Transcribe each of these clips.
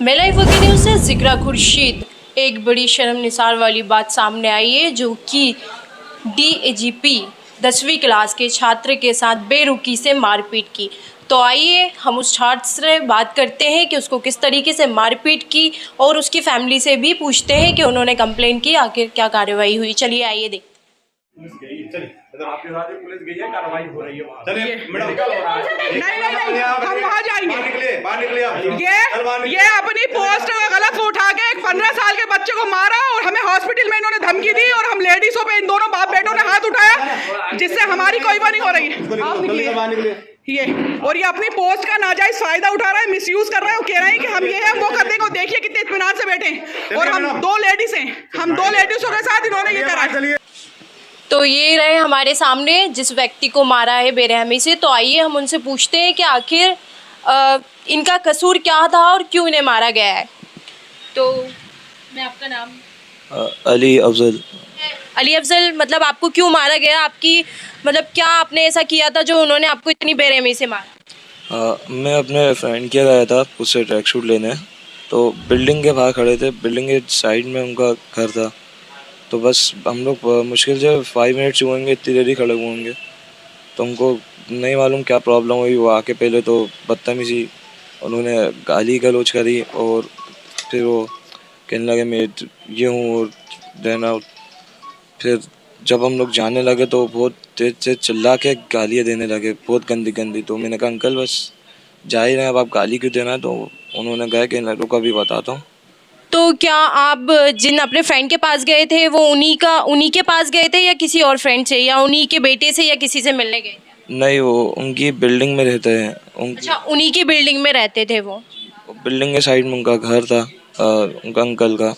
Malayi वकी news से जिक्रा खुर्शीद। एक बड़ी शर्मनिसार वाली बात सामने आई है जो कि डीएजीपी 10वीं क्लास के छात्र के साथ बेरुखी से मारपीट की। तो आइए हम उस छात्र से बात करते हैं कि उसको किस तरीके से मारपीट की और उसकी फैमिली से भी पूछते हैं कि उन्होंने कंप्लेंट की, आखिर क्या कार्रवाई हुई। चलिए आइए देखते। पुलिस गई, चलिए आपके साथ ही पुलिस गई है, कार्रवाई हो रही है वहाँ। चलिए मेडिकल हो रहा है। नहीं, हम वहाँ जाएंगे। बाहर निकलिए आप। ये अपनी पोस्ट गलत उठा के एक 15 साल के बच्चे को मारा और हमें हॉस्पिटल में इन्होंने धमकी दी और हम लेडीजों पे इन दोनों बाप बेटों ने हाथ उठाया जिससे हमारी कोई नहीं हो रही है। आप निकलिए। ये अपनी पोस्ट का नाजायज फायदा उठा रहा है, मिसयूज कर रहा है। वो कह रहे हैं कि हम ये हैं वो कर देंगे। देखिए कितने इत्मीनान से बैठे हैं और हम दो लेडीज हैं, हम दो लेडीजों के साथ इन्होंने ये करा। तो ये रहे हमारे सामने जिस व्यक्ति को मारा है बेरहमी से। तो आइए हम उनसे पूछते हैं कि आखिर इनका कसूर क्या था और क्यों इन्हें मारा गया है। तो मैं आपका नाम? अली अफजल। अली अफजल, मतलब आपको क्यों मारा गया? आपकी मतलब क्या आपने ऐसा किया था जो उन्होंने आपको इतनी बेरहमी से मारा? मैं अपने फ्रेंड के गया था उससे ट्रैक शूट लेने, तो बिल्डिंग के बाहर खड़े थे, बिल्डिंग के साइड में उनका घर था। तो बस हम लोग मुश्किल से 5 मिनट्स हुएंगे, इतनी देर ही खड़े हुए होंगे। तो हमको नहीं मालूम क्या प्रॉब्लम हुई। वो आके पहले तो बदतमीजी उन्होंने गाली गलौज करी और फिर वो कहने लगे मैं ये हूँ और रहना। फिर जब हम लोग जाने लगे तो बहुत तेज से चिल्ला के गालियाँ देने लगे, बहुत गंदी गंदी। तो मैंने कहा अंकल बस जा ही रहे हैं, अब आप गाली क्यों देना है? तो उन्होंने कहा कि रुको अभी बताता हूँ। तो क्या आप जिन अपने फ्रेंड के पास गए थे वो उन्हीं के पास गए थे या किसी और फ्रेंड से या उन्हीं के बेटे से या किसी से मिलने गए थे? नहीं, वो उनकी बिल्डिंग में रहते हैं। अच्छा, उन्हीं की बिल्डिंग में रहते थे वो? बिल्डिंग के साइड में उनका घर था, उनका अंकल का।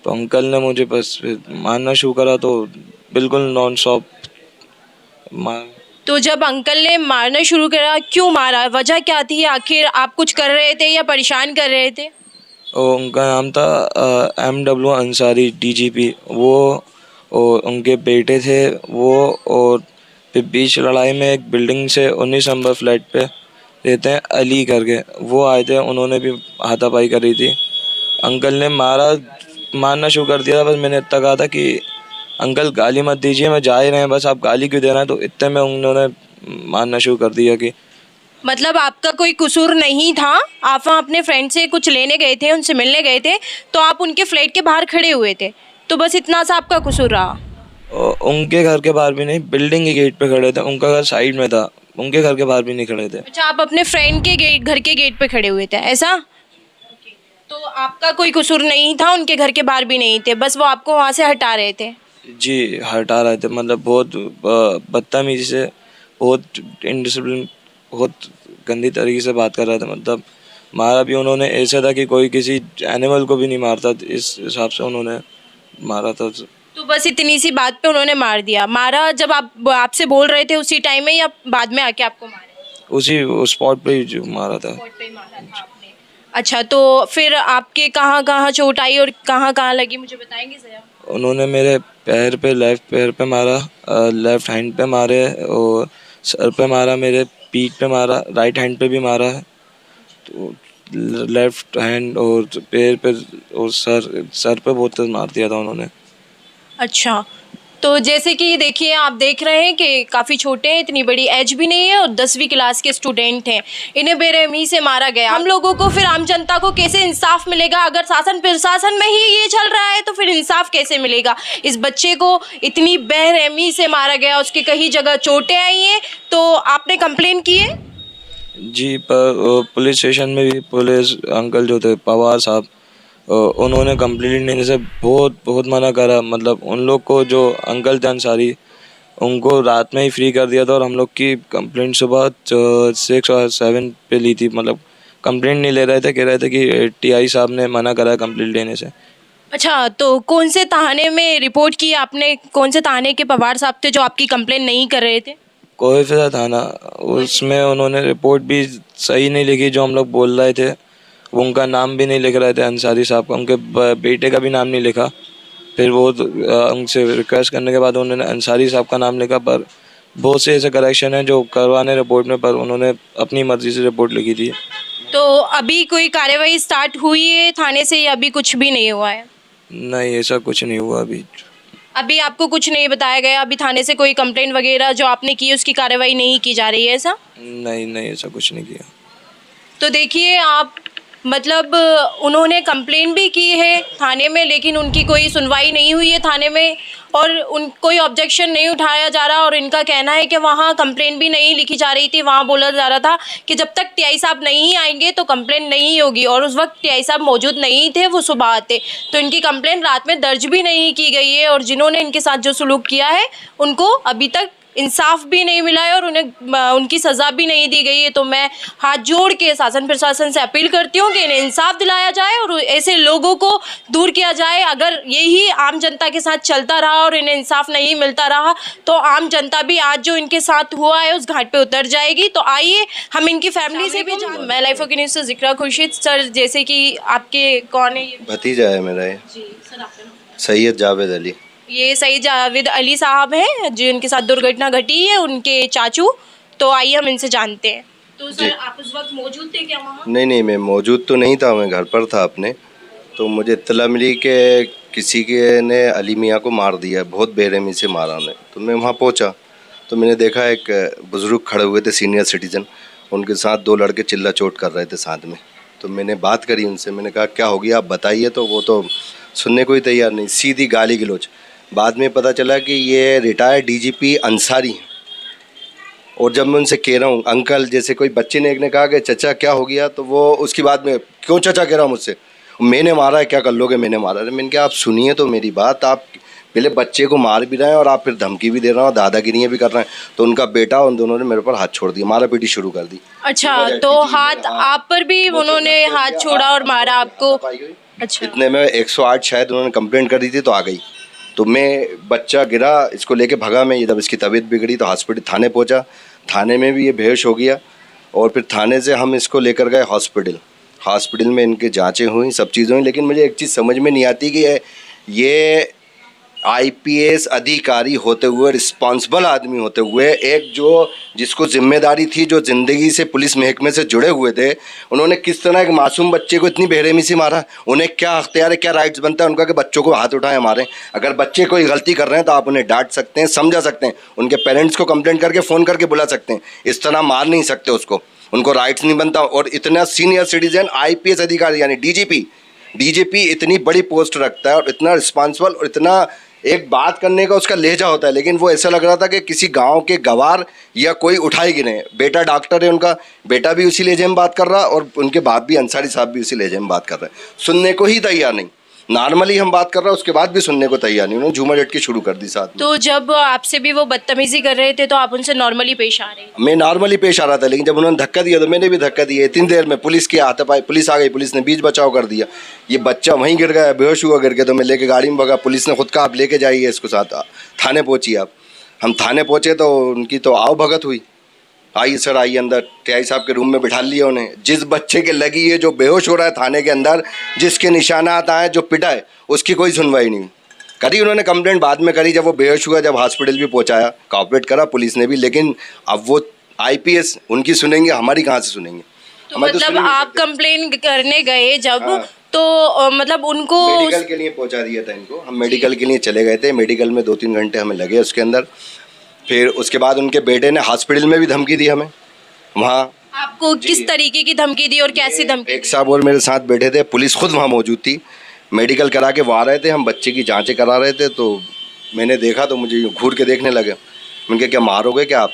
तो अंकल ने मुझे बस मारना शुरू करा, तो बिल्कुल नॉन स्टॉप मार। तो जब अंकल ने मारना शुरू करा, क्यों मारा? वजह क्या थी? आखिर आप कुछ कर रहे थे या परेशान कर रहे थे? उनका नाम था MW अंसारी DGP। वो और उनके बेटे थे वो। और फिर बीच लड़ाई में एक बिल्डिंग से 19 नंबर फ्लैट पे रहते हैं अली करके, वो आए थे, उन्होंने भी हाथापाई करी थी। अंकल ने मारना शुरू कर दिया था। बस मैंने इतना कहा था कि अंकल गाली मत दीजिए, मैं जा ही रहे हैं, बस आप गाली क्यों दे रहे हैं? तो इतने में उन्होंने मारना शुरू कर दिया कि मतलब आपका कोई कसूर नहीं था, आप वहाँ अपने फ्रेंड से कुछ लेने गए थे, उनसे मिलने गए थे, तो आप उनके फ्लैट के बाहर खड़े हुए थे, तो बस इतना सा आपका कसूर रहा? उनके घर के बाहर भी नहीं, बिल्डिंग के गेट पे खड़े थे। उनका घर साइड में था, उनके घर के बाहर भी नहीं खड़े थे। अच्छा, आप अपने फ्रेंड के घर के गेट पे खड़े हुए थे, ऐसा? तो आपका कोई कसूर नहीं था, उनके घर के बाहर भी नहीं थे, बस वो आपको वहाँ से हटा रहे थे? जी हटा रहे थे, मतलब बहुत बदतमीजी से, बहुत इनडिसिप्लिन, बहुत गंदी तरीके से बात कर रहे थे। मतलब मारा भी उन्होंने ऐसा था कि कोई किसी एनिमल को भी नहीं मारता, इस हिसाब से उन्होंने मारा था। तो बस इतनी सी बात पे उन्होंने मार दिया? मारा जब आपसे बोल रहे थे उसी टाइम में या बाद में आके आपको मारे? उसी स्पॉट पे ही जो मारा था। स्पॉट पे ही मारा था आपने? अच्छा, तो फिर आपके कहाँ कहाँ चोट आई और कहाँ कहाँ लगी, मुझे बताएंगे जरा? उन्होंने मेरे पैर पे, लेफ्ट पैर पे मारा, लेफ्ट हैंड पे मारे, और सर पे मारा, मेरे पीठ पे मारा, राइट हैंड पे भी मारा है। तो लेफ्ट हैंड और पैर पे और सर पे बहुत तेज मार दिया था उन्होंने। अच्छा, तो जैसे कि देखिए, आप देख रहे हैं कि काफ़ी छोटे हैं, इतनी बड़ी एज भी नहीं है और 10वीं क्लास के स्टूडेंट हैं, इन्हें बेरहमी से मारा गया। हम लोगों को, फिर आम जनता को कैसे इंसाफ मिलेगा? अगर शासन प्रशासन में ही ये चल रहा है तो फिर इंसाफ कैसे मिलेगा? इस बच्चे को इतनी बेरहमी से मारा गया, उसकी कई जगह चोटें आई हैं, तो आपने कंप्लेन की है? जी, पर पुलिस स्टेशन में भी पुलिस अंकल जो थे पवार साहब, उन्होंने कंप्लेंट देने से बहुत मना करा। मतलब उन लोग को, जो अंकल थे अंसारी, उनको रात में ही फ्री कर दिया था और हम लोग की कंप्लेंट सुबह 6 और 7 पे ली थी। मतलब कंप्लेंट नहीं ले रहे थे, कह रहे थे कि TI साहब ने मना करा कंप्लेंट लेने से। अच्छा, तो कौन से थाने में रिपोर्ट की आपने? कौन से थाने के पवार साहब थे जो आपकी कंप्लेन नहीं कर रहे थे? कोई फिर थाना, उसमें उन्होंने रिपोर्ट भी सही नहीं लिखी जो हम लोग बोल रहे थे। वो उनका नाम भी नहीं लिख रहे थे अंसारी साहब का, उनके बेटे का भी नाम नहीं लिखा। फिर वो उनसे रिक्वेस्ट करने के बाद उन्होंने अंसारी साहब का नाम लिखा। पर बहुत से ऐसे करेक्शन हैं जो करवाने रिपोर्ट में, पर उन्होंने अपनी मर्ज़ी से रिपोर्ट लिखी थी। तो अभी कोई कार्रवाई स्टार्ट हुई है थाने से या अभी कुछ भी नहीं हुआ है? नहीं, ऐसा कुछ नहीं हुआ अभी। अभी आपको कुछ नहीं बताया गया, अभी थाने से कोई कंप्लेंट वगैरह जो आपने की उसकी कार्रवाई नहीं की जा रही है ऐसा? नहीं नहीं, ऐसा कुछ नहीं किया। तो देखिए आप, मतलब उन्होंने कंप्लेंट भी की है थाने में, लेकिन उनकी कोई सुनवाई नहीं हुई है थाने में और उन कोई ऑब्जेक्शन नहीं उठाया जा रहा। और इनका कहना है कि वहाँ कंप्लेंट भी नहीं लिखी जा रही थी, वहाँ बोला जा रहा था कि जब तक टीआई साहब नहीं आएंगे तो कंप्लेंट नहीं होगी। और उस वक्त टीआई साहब मौजूद नहीं थे, वो सुबह आते, तो इनकी कंप्लेंट रात में दर्ज भी नहीं की गई है। और जिन्होंने इनके साथ जो सलूक किया है उनको अभी तक इंसाफ भी नहीं मिला है और उन्हें उनकी सज़ा भी नहीं दी गई है। तो मैं हाथ जोड़ के शासन प्रशासन से अपील करती हूँ कि इन्हें इंसाफ दिलाया जाए और ऐसे लोगों को दूर किया जाए। अगर यही आम जनता के साथ चलता रहा और इन्हें इंसाफ नहीं मिलता रहा तो आम जनता भी आज जो इनके साथ हुआ है उस घाट पे उतर जाएगी। तो आइए हम इनकी फैमिली से भी जान। मैं लाइफ ऑफ न्यूज़ से जिक्रा खुर्शीद। सर, जैसे कि आपके कौन है ये? भतीजा है मेरा ये, जी सर, आपका नाम? सैयद जावेद अली। ये सईद जावेद अली साहब हैं जिनके साथ दुर्घटना घटी है, उनके चाचू। तो आइए हम इनसे जानते हैं। तो सर, आप उस वक्त मौजूद थे क्या वहाँ? नहीं, मैं मौजूद तो नहीं था, मैं घर पर था अपने। तो मुझे इत्तला मिली कि किसी के ने अली मियाँ को मार दिया, बहुत बेरहमी से मारा उन्हें। तो मैं वहाँ पहुँचा तो मैंने देखा एक बुज़ुर्ग खड़े हुए थे, सीनियर सिटीज़न, उनके साथ 2 लड़के चिल्ला चोट कर रहे थे साथ में। तो मैंने बात करी उनसे, मैंने कहा क्या हो गया आप बताइए। तो वो तो सुनने को ही तैयार नहीं, सीधी गाली गलौज। बाद में पता चला कि ये रिटायर्ड डीजीपी अंसारी हैं। और जब मैं उनसे कह रहा हूँ अंकल, जैसे कोई बच्चे ने एक ने कहा कि चचा क्या हो गया, तो वो उसकी बात में क्यों चचा कह रहा हूँ मुझसे, मैंने मारा है, क्या कर लोगे, मैंने मारा है। मैंने कहा आप सुनिए तो मेरी बात, आप पहले बच्चे को मार भी रहे हैं और आप फिर धमकी भी दे रहे हो, दादागिरियाँ भी कर रहे हैं। तो उनका बेटा, उन दोनों ने मेरे पर हाथ छोड़ दिया, मारा पीटी शुरू कर दी। अच्छा, तो हाथ आप पर भी उन्होंने हाथ छोड़ा और मारा आपको? अच्छा, इतने में 108 शायद उन्होंने कंप्लेंट कर दी थी तो आ गई। तो मैं, बच्चा गिरा, इसको लेके भगा मैं। ये जब इसकी तबीयत बिगड़ी तो हॉस्पिटल थाने पहुंचा, थाने में भी ये बेहोश हो गया। और फिर थाने से हम इसको लेकर गए हॉस्पिटल में इनके जांचें हुई, सब चीज़ें हुई। लेकिन मुझे एक चीज़ समझ में नहीं आती कि ये आईपीएस अधिकारी होते हुए, रिस्पॉन्सिबल आदमी होते हुए, एक जो जिसको जिम्मेदारी थी, जो ज़िंदगी से पुलिस महकमे से जुड़े हुए थे, उन्होंने किस तरह एक मासूम बच्चे को इतनी बेरहमी से मारा। उन्हें क्या अख्तियार है, क्या राइट्स बनता है उनका कि बच्चों को हाथ उठाएं मारें? अगर बच्चे कोई गलती कर रहे हैं तो आप उन्हें डांट सकते हैं, समझा सकते हैं, उनके पेरेंट्स को कंप्लेंट करके फ़ोन करके बुला सकते हैं। इस तरह मार नहीं सकते उसको, उनको राइट्स नहीं बनता। और इतना सीनियर सिटीजन आईपीएस अधिकारी यानी डीजीपी इतनी बड़ी पोस्ट रखता है और इतना रिस्पॉन्सिबल और इतना एक बात करने का उसका लहजा होता है। लेकिन वो ऐसा लग रहा था कि किसी गांव के गवार या कोई उठाए गिने। बेटा डॉक्टर है उनका, बेटा भी उसी लहजे में बात कर रहा और उनके बाप भी, अंसारी साहब भी उसी लहजे में बात कर रहे हैं। सुनने को ही तैयार नहीं, नॉर्मली हम बात कर रहे हैं उसके बाद भी सुनने को तैयार नहीं। उन्होंने झूमा झटकी शुरू कर दी साथ में। तो जब आपसे भी वो बदतमीजी कर रहे थे तो आप उनसे नॉर्मली पेश आ रहे थे? मैं नॉर्मली पेश आ रहा था, लेकिन जब उन्होंने धक्का दिया तो मैंने भी धक्का दिया। इतनी देर में पुलिस की हाथापाई, पुलिस आ गई, पुलिस ने बीच बचाव कर दिया। ये बच्चा वहीं गिर गया, बेहोश हुआ गिर के। तो मैं लेके गाड़ी में भगा, पुलिस ने खुद कहा आप लेके जाइए इसको साथ, थाने पहुँचिए आप। हम थाने पहुँचे तो उनकी तो आओ भगत हुई, आइए सर आइए अंदर। टीआई साहब के रूम में बिठा लिया उन्हें। जिस बच्चे के लगी है, जो बेहोश हो रहा है थाने के अंदर, जिसके निशानात आए, जो पिटा है, उसकी कोई सुनवाई नहीं करी। उन्होंने कंप्लेंट बाद में करी जब वो बेहोश हुआ, जब हॉस्पिटल भी पहुंचाया, कोऑपरेट करा पुलिस ने भी। लेकिन अब वो आईपीएस उनकी सुनेंगे, हमारी कहाँ से सुनेंगे? तो मतलब आप कंप्लेन करने गए जब, तो मतलब उनको मेडिकल के लिए पहुँचा दिया था इनको। हम मेडिकल के लिए चले गए थे, मेडिकल में 2-3 घंटे हमें लगे उसके अंदर। फिर उसके बाद उनके बेटे ने हॉस्पिटल में भी धमकी दी हमें वहाँ। आपको किस तरीके की धमकी दी और कैसी धमकी? एक साहब और मेरे साथ बैठे थे, पुलिस खुद वहाँ मौजूद थी, मेडिकल करा के वो आ रहे थे, हम बच्चे की जांचें करा रहे थे। तो मैंने देखा तो मुझे घूर के देखने लगे। मैंने कहा क्या मारोगे क्या आप?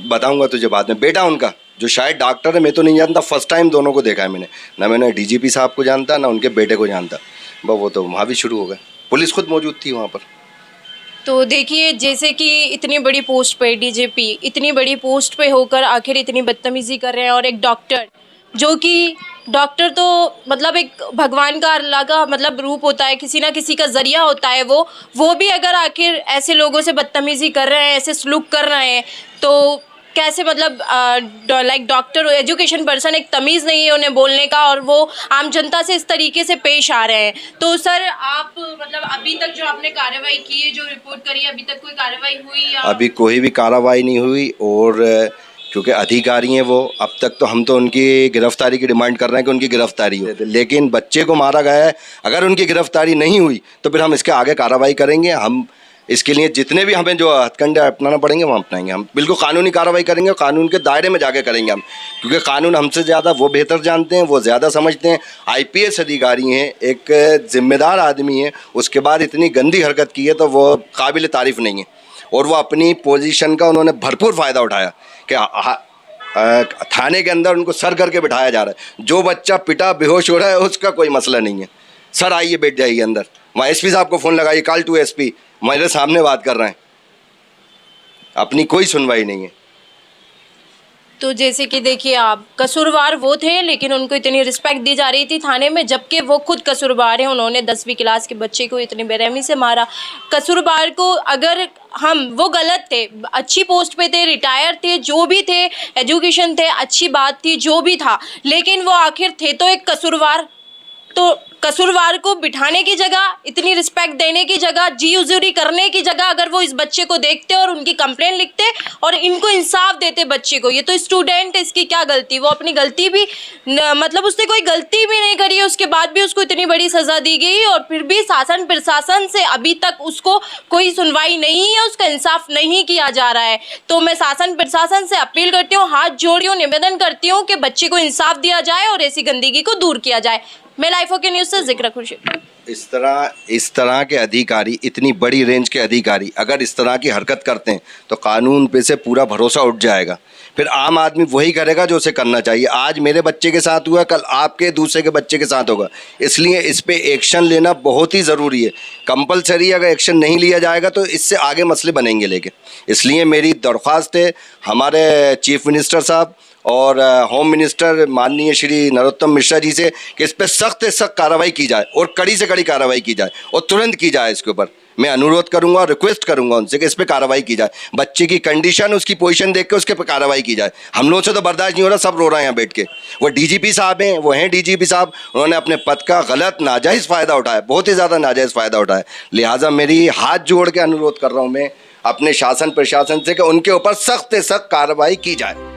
बताऊँगा तुझे बाद में। बेटा उनका जो शायद डॉक्टर है, मैं तो नहीं जानता, फर्स्ट टाइम दोनों को देखा है मैंने। ना मैंने डीजीपी साहब को जानता, ना उनके बेटे को जानता। वो तो वहाँ भी शुरू हो गए, पुलिस खुद मौजूद थी वहाँ पर। तो देखिए, जैसे कि इतनी बड़ी पोस्ट पे डीजीपी, इतनी बड़ी पोस्ट पे होकर आखिर इतनी बदतमीजी कर रहे हैं। और एक डॉक्टर, जो कि डॉक्टर तो मतलब एक भगवान का, अल्लाह का मतलब रूप होता है, किसी ना किसी का ज़रिया होता है। वो भी अगर आखिर ऐसे लोगों से बदतमीजी कर रहे हैं, ऐसे सलूक कर रहे हैं, तो कैसे मतलब लाइक डॉक्टर, एजुकेशन पर्सन, एक तमीज़ नहीं है उन्हें बोलने का, और वो आम जनता से इस तरीके से पेश आ रहे हैं। तो सर, आप मतलब अभी तक जो आपने कार्रवाई की है, जो रिपोर्ट करी है, अभी तक कोई कार्रवाई हुई या? अभी कोई भी कार्रवाई नहीं हुई। और क्योंकि अधिकारी हैं वो, अब तक तो हम तो उनकी गिरफ्तारी की डिमांड कर रहे हैं कि उनकी गिरफ्तारी हो, लेकिन बच्चे को मारा गया है, अगर उनकी गिरफ्तारी नहीं हुई तो फिर हम इसके आगे कार्रवाई करेंगे। हम इसके लिए जितने भी हमें जो हथकंडे अपनाना पड़ेंगे वो अपनाएंगे। हम बिल्कुल कानूनी कार्रवाई करेंगे और कानून के दायरे में जाके करेंगे हम, क्योंकि कानून हमसे ज़्यादा वो बेहतर जानते हैं, वो ज़्यादा समझते हैं। IPS अधिकारी हैं, एक जिम्मेदार आदमी है, उसके बाद इतनी गंदी हरकत की है तो वो काबिल तारीफ़ नहीं है। और वो अपनी पोजीशन का उन्होंने भरपूर फ़ायदा उठाया कि थाने के अंदर उनको सर करके बिठाया जा रहा है। जो बच्चा पिटा बेहोश हो रहा है उसका कोई मसला नहीं है, सर आइए बैठ जाइए अंदर। वहाँ SP साहब को फ़ोन लगाइए, कॉल टू SP, मेरे सामने बात कर रहे हैं, अपनी कोई सुनवाई नहीं है। तो जैसे कि देखिए आप, कसूरवार वो थे लेकिन उनको इतनी रिस्पेक्ट दी जा रही थी थाने में, जबकि वो खुद कसूरवार हैं। उन्होंने 10वीं क्लास के बच्चे को इतनी बेरहमी से मारा। कसूरवार को अगर वो गलत थे, अच्छी पोस्ट पे थे, रिटायर थे, जो भी थे, एजुकेशन थे, अच्छी बात थी, जो भी था, लेकिन वो आखिर थे तो एक कसूरवार। तो कसूरवार को बिठाने की जगह, इतनी रिस्पेक्ट देने की जगह, जी हुजूरी करने की जगह अगर वो इस बच्चे को देखते और उनकी कंप्लेन लिखते और इनको इंसाफ देते बच्चे को। ये तो स्टूडेंट, इसकी क्या गलती, वो अपनी गलती भी मतलब उसने कोई गलती भी नहीं करी है, उसके बाद भी उसको इतनी बड़ी सज़ा दी गई और फिर भी शासन प्रशासन से अभी तक उसको कोई सुनवाई नहीं है, उसका इंसाफ नहीं किया जा रहा है। तो मैं शासन प्रशासन से अपील करती हूँ, हाथ जोड़ी हूँ, निवेदन करती हूँ कि बच्चे को इंसाफ दिया जाए और ऐसी गंदगी को दूर किया जाए। मैं लाइफ ओके न्यूज़ से जिक्र खुर्शीद। इस तरह के अधिकारी, इतनी बड़ी रेंज के अधिकारी अगर इस तरह की हरकत करते हैं तो कानून पे से पूरा भरोसा उठ जाएगा। फिर आम आदमी वही करेगा जो उसे करना चाहिए। आज मेरे बच्चे के साथ हुआ, कल आपके दूसरे के बच्चे के साथ होगा, इसलिए इस पे एक्शन लेना बहुत ही ज़रूरी है। कंपलसरी अगर एक्शन नहीं लिया जाएगा तो इससे आगे मसले बनेंगे। लेकिन इसलिए मेरी दरख्वास्त है हमारे चीफ मिनिस्टर साहब और होम मिनिस्टर माननीय श्री नरोत्तम मिश्रा जी से कि इस पर सख्त से सख्त कार्रवाई की जाए और कड़ी से कड़ी कार्रवाई की जाए और तुरंत की जाए। इसके ऊपर मैं अनुरोध करूंगा, रिक्वेस्ट करूंगा उनसे कि इस पर कार्रवाई की जाए। बच्चे की कंडीशन, उसकी पोजीशन देख के उसके पर कार्रवाई की जाए। हम लोगों से तो बर्दाश्त नहीं हो रहा, सब रो रहे हैं यहाँ बैठ के। वो DGP साहब हैं, वो हैं DGP साहब, उन्होंने अपने पद का गलत नाजायज़ फ़ायदा उठाया, बहुत ही ज़्यादा नाजायज़ फ़ायदा उठाया। लिहाजा मेरी हाथ जोड़ के अनुरोध कर रहा हूँ मैं अपने शासन प्रशासन से कि उनके ऊपर सख्त से सख्त कार्रवाई की जाए।